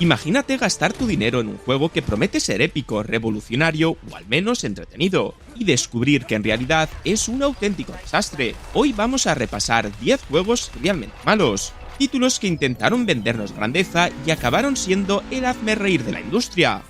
Imagínate gastar tu dinero en un juego que promete ser épico, revolucionario o al menos entretenido, y descubrir que en realidad es un auténtico desastre. Hoy vamos a repasar 10 juegos realmente malos, títulos que intentaron vendernos grandeza y acabaron siendo el hazmerreír de la industria.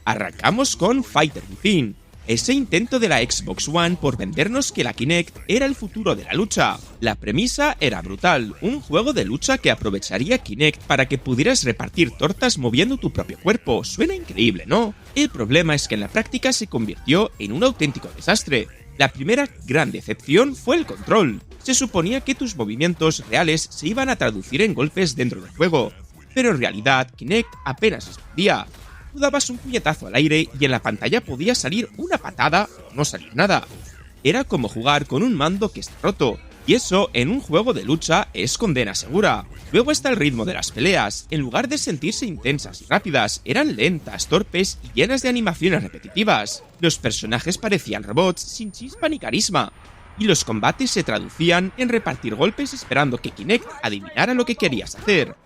Arrancamos con Fighter Within, ese intento de la Xbox One por vendernos que la Kinect era el futuro de la lucha. La premisa era brutal, un juego de lucha que aprovecharía Kinect para que pudieras repartir tortas moviendo tu propio cuerpo. Suena increíble, ¿no? El problema es que en la práctica se convirtió en un auténtico desastre. La primera gran decepción fue el control. Se suponía que tus movimientos reales se iban a traducir en golpes dentro del juego, pero en realidad Kinect apenas respondía. Tú dabas un puñetazo al aire y en la pantalla podía salir una patada o no salir nada. Era como jugar con un mando que está roto, y eso en un juego de lucha es condena segura. Luego está el ritmo de las peleas. En lugar de sentirse intensas y rápidas, eran lentas, torpes y llenas de animaciones repetitivas. Los personajes parecían robots sin chispa ni carisma, y los combates se traducían en repartir golpes esperando que Kinect adivinara lo que querías hacer.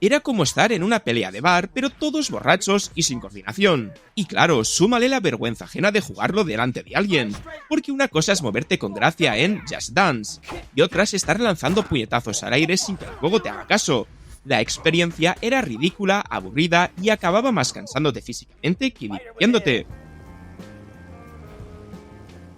Era como estar en una pelea de bar, pero todos borrachos y sin coordinación. Y claro, súmale la vergüenza ajena de jugarlo delante de alguien, porque una cosa es moverte con gracia en Just Dance, y otra es estar lanzando puñetazos al aire sin que el juego te haga caso. La experiencia era ridícula, aburrida y acababa más cansándote físicamente que divirtiéndote.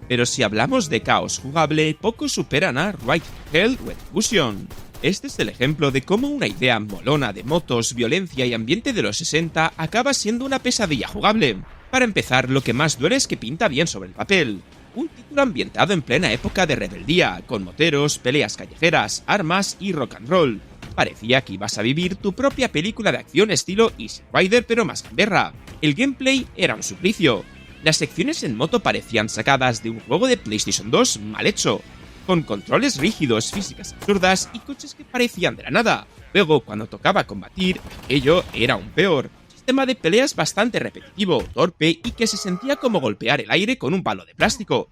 Pero si hablamos de caos jugable, pocos superan a Right Hell Retribution. Este es el ejemplo de cómo una idea molona de motos, violencia y ambiente de los 60 acaba siendo una pesadilla jugable. Para empezar, lo que más duele es que pinta bien sobre el papel. Un título ambientado en plena época de rebeldía, con moteros, peleas callejeras, armas y rock and roll. Parecía que ibas a vivir tu propia película de acción estilo Easy Rider pero más gamberra. El gameplay era un suplicio. Las secciones en moto parecían sacadas de un juego de PlayStation 2 mal hecho, con controles rígidos, físicas absurdas y coches que parecían de la nada. Luego, cuando tocaba combatir, aquello era aún peor. Sistema de peleas bastante repetitivo, torpe y que se sentía como golpear el aire con un palo de plástico.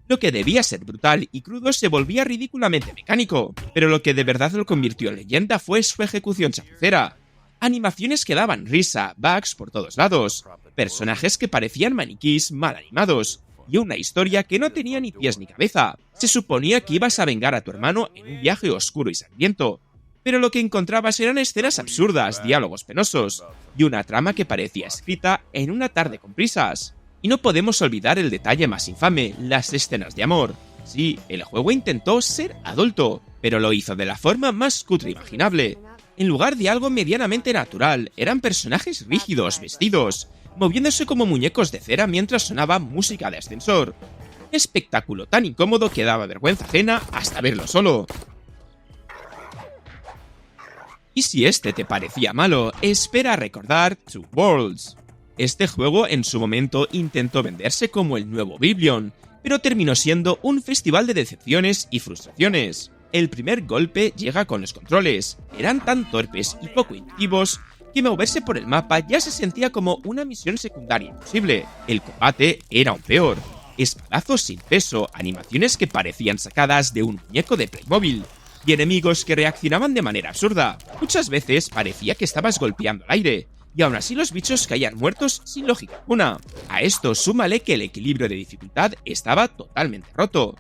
Lo que debía ser brutal y crudo se volvía ridículamente mecánico, pero lo que de verdad lo convirtió en leyenda fue su ejecución chapucera. Animaciones que daban risa, bugs por todos lados, personajes que parecían maniquís mal animados, y una historia que no tenía ni pies ni cabeza. Se suponía que ibas a vengar a tu hermano en un viaje oscuro y sangriento, pero lo que encontrabas eran escenas absurdas, diálogos penosos, y una trama que parecía escrita en una tarde con prisas. Y no podemos olvidar el detalle más infame, las escenas de amor. Sí, el juego intentó ser adulto, pero lo hizo de la forma más cutre imaginable. En lugar de algo medianamente natural, eran personajes rígidos, vestidos, moviéndose como muñecos de cera mientras sonaba música de ascensor. Espectáculo tan incómodo que daba vergüenza ajena hasta verlo solo. Y si este te parecía malo, espera a recordar Two Worlds. Este juego en su momento intentó venderse como el nuevo Oblivion, pero terminó siendo un festival de decepciones y frustraciones. El primer golpe llega con los controles. Eran tan torpes y poco intuitivos que moverse por el mapa ya se sentía como una misión secundaria imposible. El combate era aún peor. Espadazos sin peso, animaciones que parecían sacadas de un muñeco de Playmobil, y enemigos que reaccionaban de manera absurda. Muchas veces parecía que estabas golpeando al aire, y aún así los bichos caían muertos sin lógica alguna. A esto súmale que el equilibrio de dificultad estaba totalmente roto.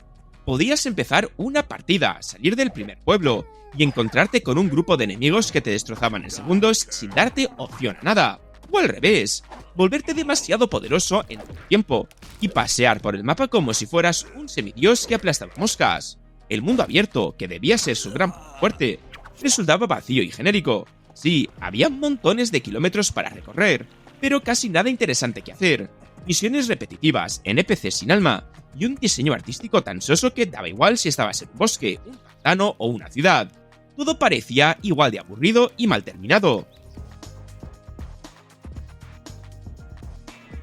Podías empezar una partida, salir del primer pueblo, y encontrarte con un grupo de enemigos que te destrozaban en segundos sin darte opción a nada. O al revés, volverte demasiado poderoso en poco tiempo, y pasear por el mapa como si fueras un semidios que aplastaba moscas. El mundo abierto, que debía ser su gran fuerte, resultaba vacío y genérico. Sí, había montones de kilómetros para recorrer, pero casi nada interesante que hacer. Misiones repetitivas, NPCs sin alma, y un diseño artístico tan soso que daba igual si estabas en un bosque, un pantano o una ciudad. Todo parecía igual de aburrido y mal terminado.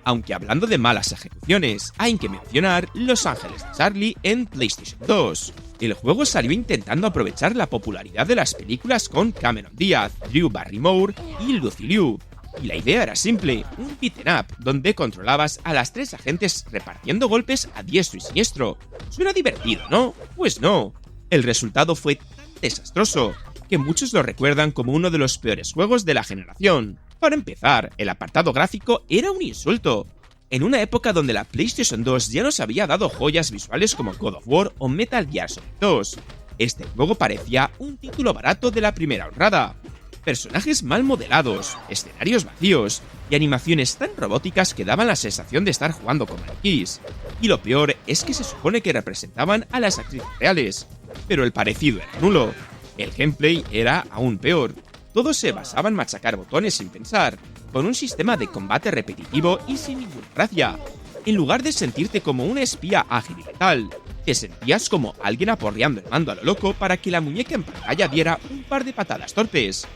Aunque hablando de malas ejecuciones, hay que mencionar Los Ángeles de Charlie en PlayStation 2. El juego salió intentando aprovechar la popularidad de las películas con Cameron Diaz, Drew Barrymore y Lucy Liu. Y la idea era simple, un beat'em up, donde controlabas a las tres agentes repartiendo golpes a diestro y siniestro. Suena divertido, ¿no? Pues no. El resultado fue tan desastroso. que muchos lo recuerdan como uno de los peores juegos de la generación. Para empezar, el apartado gráfico era un insulto. En una época donde la PlayStation 2 ya nos había dado joyas visuales como God of War o Metal Gear Solid 2, este juego parecía un título barato de la primera honrada. Personajes mal modelados, escenarios vacíos y animaciones tan robóticas que daban la sensación de estar jugando con maniquís. Y lo peor es que se supone que representaban a las actrices reales, pero el parecido era nulo. El gameplay era aún peor. Todo se basaba en machacar botones sin pensar, con un sistema de combate repetitivo y sin ninguna gracia. En lugar de sentirte como una espía ágil y letal, te sentías como alguien aporreando el mando a lo loco para que la muñeca en pantalla diera un par de patadas torpes.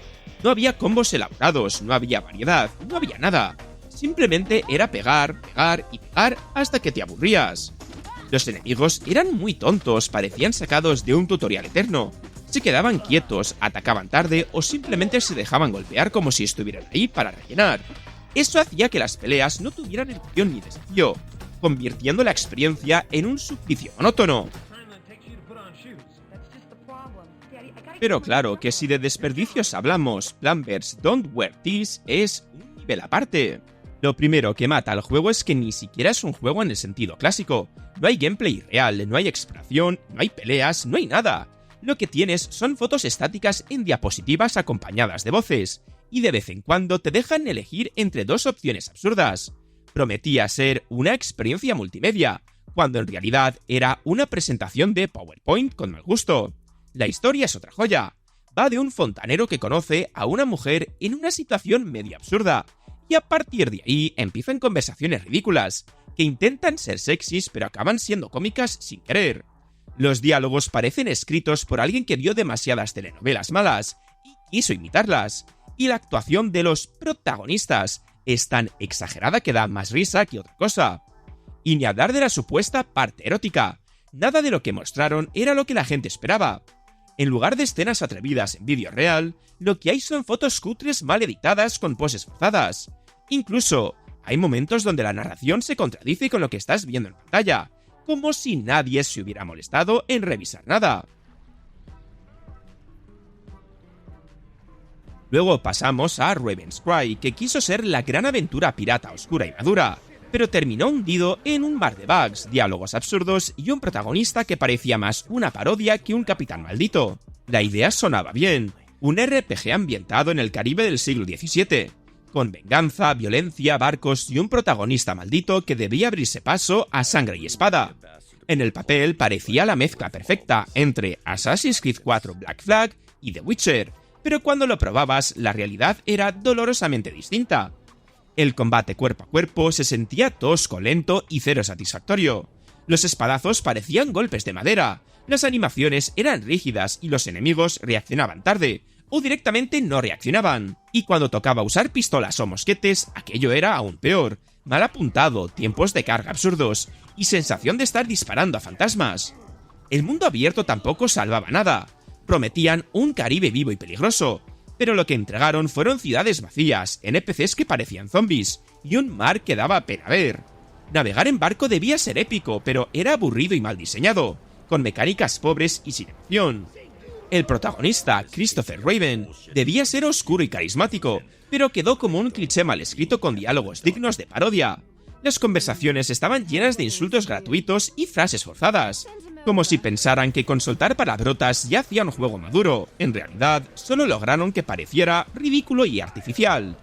No había combos elaborados, no había variedad, no había nada. Simplemente era pegar, pegar y pegar hasta que te aburrías. Los enemigos eran muy tontos, parecían sacados de un tutorial eterno. Se quedaban quietos, atacaban tarde o simplemente se dejaban golpear como si estuvieran ahí para rellenar. Eso hacía que las peleas no tuvieran emoción ni desafío, convirtiendo la experiencia en un suplicio monótono. Pero claro, que si de desperdicios hablamos, Plants vs. Don't Wear This es un nivel aparte. Lo primero que mata al juego es que ni siquiera es un juego en el sentido clásico. No hay gameplay real, no hay exploración, no hay peleas, no hay nada. Lo que tienes son fotos estáticas en diapositivas acompañadas de voces, y de vez en cuando te dejan elegir entre dos opciones absurdas. Prometía ser una experiencia multimedia, cuando en realidad era una presentación de PowerPoint con mal gusto. La historia es otra joya. Va de un fontanero que conoce a una mujer en una situación medio absurda, y a partir de ahí empiezan conversaciones ridículas, que intentan ser sexys pero acaban siendo cómicas sin querer. Los diálogos parecen escritos por alguien que vio demasiadas telenovelas malas y quiso imitarlas, y la actuación de los protagonistas es tan exagerada que da más risa que otra cosa. Y ni hablar de la supuesta parte erótica, nada de lo que mostraron era lo que la gente esperaba. En lugar de escenas atrevidas en vídeo real, lo que hay son fotos cutres mal editadas con poses forzadas. Incluso, hay momentos donde la narración se contradice con lo que estás viendo en pantalla, como si nadie se hubiera molestado en revisar nada. Luego pasamos a Raven's Cry, que quiso ser la gran aventura pirata oscura y madura, pero terminó hundido en un mar de bugs, diálogos absurdos y un protagonista que parecía más una parodia que un capitán maldito. La idea sonaba bien, un RPG ambientado en el Caribe del siglo XVII, con venganza, violencia, barcos y un protagonista maldito que debía abrirse paso a sangre y espada. En el papel parecía la mezcla perfecta entre Assassin's Creed 4 Black Flag y The Witcher, pero cuando lo probabas la realidad era dolorosamente distinta. El combate cuerpo a cuerpo se sentía tosco, lento y cero satisfactorio. Los espadazos parecían golpes de madera, las animaciones eran rígidas y los enemigos reaccionaban tarde, o directamente no reaccionaban. Y cuando tocaba usar pistolas o mosquetes, aquello era aún peor. Mal apuntado, tiempos de carga absurdos, y sensación de estar disparando a fantasmas. El mundo abierto tampoco salvaba nada. Prometían un Caribe vivo y peligroso, pero lo que entregaron fueron ciudades vacías, NPCs que parecían zombies, y un mar que daba pena ver. Navegar en barco debía ser épico, pero era aburrido y mal diseñado, con mecánicas pobres y sin emoción. El protagonista, Christopher Raven, debía ser oscuro y carismático, pero quedó como un cliché mal escrito con diálogos dignos de parodia. Las conversaciones estaban llenas de insultos gratuitos y frases forzadas, como si pensaran que con soltar palabrotas ya hacían un juego maduro. En realidad, solo lograron que pareciera ridículo y artificial.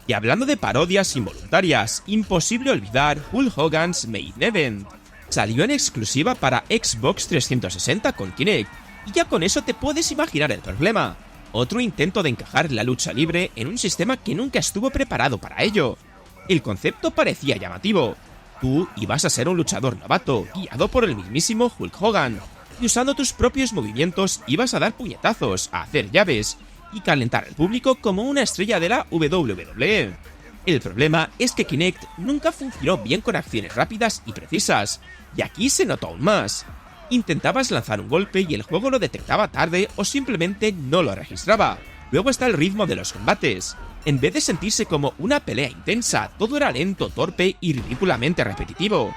Y hablando de parodias involuntarias, imposible olvidar Hulk Hogan's Main Event. Salió en exclusiva para Xbox 360 con Kinect, y ya con eso te puedes imaginar el problema. Otro intento de encajar la lucha libre en un sistema que nunca estuvo preparado para ello. El concepto parecía llamativo. Tú ibas a ser un luchador novato, guiado por el mismísimo Hulk Hogan, y usando tus propios movimientos ibas a dar puñetazos, a hacer llaves, y calentar al público como una estrella de la WWE. El problema es que Kinect nunca funcionó bien con acciones rápidas y precisas, y aquí se notó aún más. Intentabas lanzar un golpe y el juego lo detectaba tarde o simplemente no lo registraba. Luego está el ritmo de los combates. En vez de sentirse como una pelea intensa, todo era lento, torpe y ridículamente repetitivo.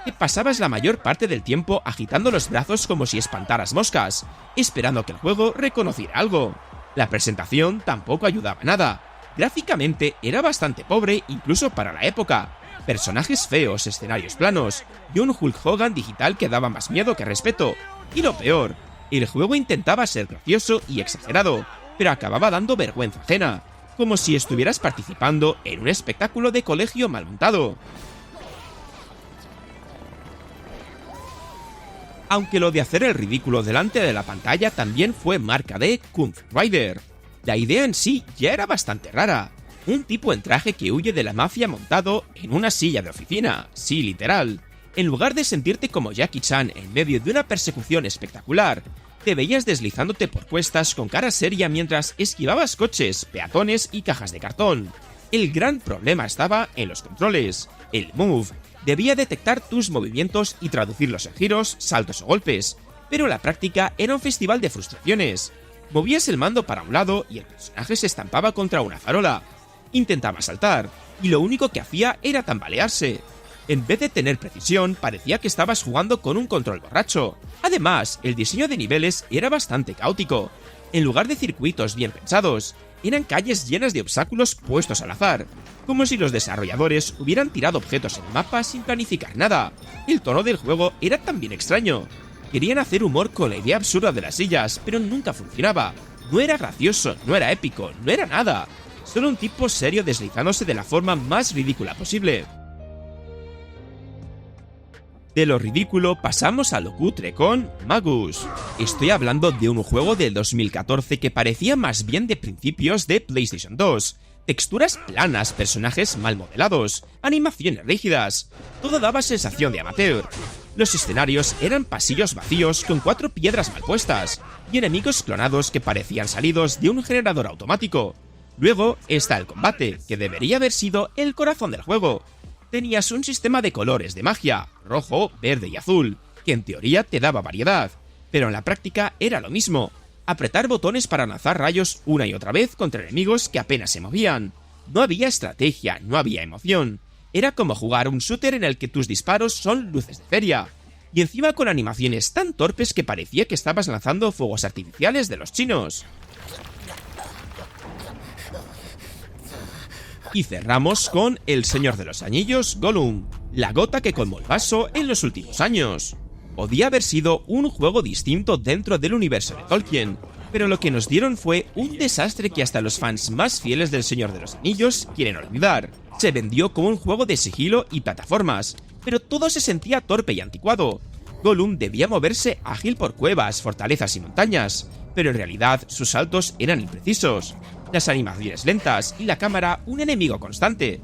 Te pasabas la mayor parte del tiempo agitando los brazos como si espantaras moscas, esperando que el juego reconociera algo. La presentación tampoco ayudaba nada. Gráficamente era bastante pobre incluso para la época. Personajes feos, escenarios planos y un Hulk Hogan digital que daba más miedo que respeto. Y lo peor, el juego intentaba ser gracioso y exagerado, pero acababa dando vergüenza ajena, como si estuvieras participando en un espectáculo de colegio mal montado. Aunque lo de hacer el ridículo delante de la pantalla también fue marca de Kung Fu Rider. La idea en sí ya era bastante rara. Un tipo en traje que huye de la mafia montado en una silla de oficina, sí, literal. En lugar de sentirte como Jackie Chan en medio de una persecución espectacular, te veías deslizándote por cuestas con cara seria mientras esquivabas coches, peatones y cajas de cartón. El gran problema estaba en los controles. El Move debía detectar tus movimientos y traducirlos en giros, saltos o golpes, pero la práctica era un festival de frustraciones. Movías el mando para un lado y el personaje se estampaba contra una farola. Intentaba saltar, y lo único que hacía era tambalearse. En vez de tener precisión, parecía que estabas jugando con un control borracho. Además, el diseño de niveles era bastante caótico. En lugar de circuitos bien pensados, eran calles llenas de obstáculos puestos al azar, como si los desarrolladores hubieran tirado objetos en el mapa sin planificar nada. El tono del juego era también extraño. Querían hacer humor con la idea absurda de las sillas, pero nunca funcionaba. No era gracioso, no era épico, no era nada. Solo un tipo serio deslizándose de la forma más ridícula posible. De lo ridículo pasamos a lo cutre con Magus. Estoy hablando de un juego del 2014 que parecía más bien de principios de PlayStation 2. Texturas planas, personajes mal modelados, animaciones rígidas. Todo daba sensación de amateur. Los escenarios eran pasillos vacíos con 4 piedras mal puestas y enemigos clonados que parecían salidos de un generador automático. Luego está el combate, que debería haber sido el corazón del juego. Tenías un sistema de colores de magia, rojo, verde y azul, que en teoría te daba variedad, pero en la práctica era lo mismo. Apretar botones para lanzar rayos una y otra vez contra enemigos que apenas se movían. No había estrategia, no había emoción. Era como jugar un shooter en el que tus disparos son luces de feria. Y encima con animaciones tan torpes que parecía que estabas lanzando fuegos artificiales de los chinos. Y cerramos con El Señor de los Anillos Gollum, la gota que colmó el vaso en los últimos años. Podía haber sido un juego distinto dentro del universo de Tolkien, pero lo que nos dieron fue un desastre que hasta los fans más fieles del Señor de los Anillos quieren olvidar. Se vendió como un juego de sigilo y plataformas, pero todo se sentía torpe y anticuado. Gollum debía moverse ágil por cuevas, fortalezas y montañas, pero en realidad sus saltos eran imprecisos. Las animaciones lentas y la cámara un enemigo constante.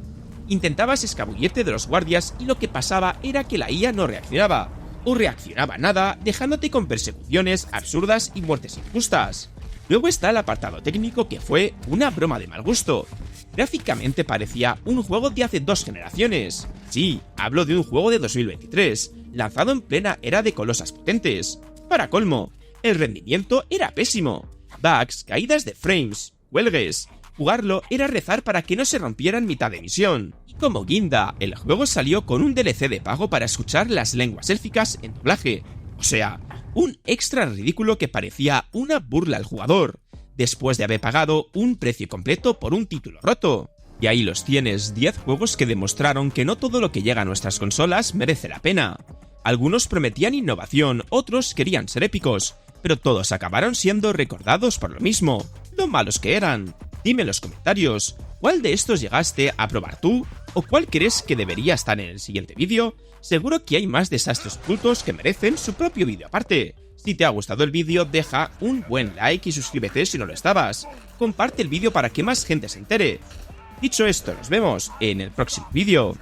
Intentabas escabullirte de los guardias y lo que pasaba era que la IA no reaccionaba, o reaccionaba nada, dejándote con persecuciones absurdas y muertes injustas. Luego está el apartado técnico que fue una broma de mal gusto. Gráficamente parecía un juego de hace 2 generaciones. Sí, hablo de un juego de 2023, lanzado en plena era de colosas potentes. Para colmo, el rendimiento era pésimo. Bugs, caídas de frames, cuelgues. Jugarlo era rezar para que no se rompiera en mitad de misión. Y como guinda, el juego salió con un DLC de pago para escuchar las lenguas élficas en doblaje. O sea, un extra ridículo que parecía una burla al jugador, después de haber pagado un precio completo por un título roto. Y ahí los tienes, 10 juegos que demostraron que no todo lo que llega a nuestras consolas merece la pena. Algunos prometían innovación, otros querían ser épicos, pero todos acabaron siendo recordados por lo mismo, lo malos que eran. Dime en los comentarios, ¿cuál de estos llegaste a probar tú? ¿O cuál crees que debería estar en el siguiente vídeo? Seguro que hay más desastres ocultos que merecen su propio vídeo aparte. Si te ha gustado el vídeo, deja un buen like y suscríbete si no lo estabas. Comparte el vídeo para que más gente se entere. Dicho esto, nos vemos en el próximo vídeo.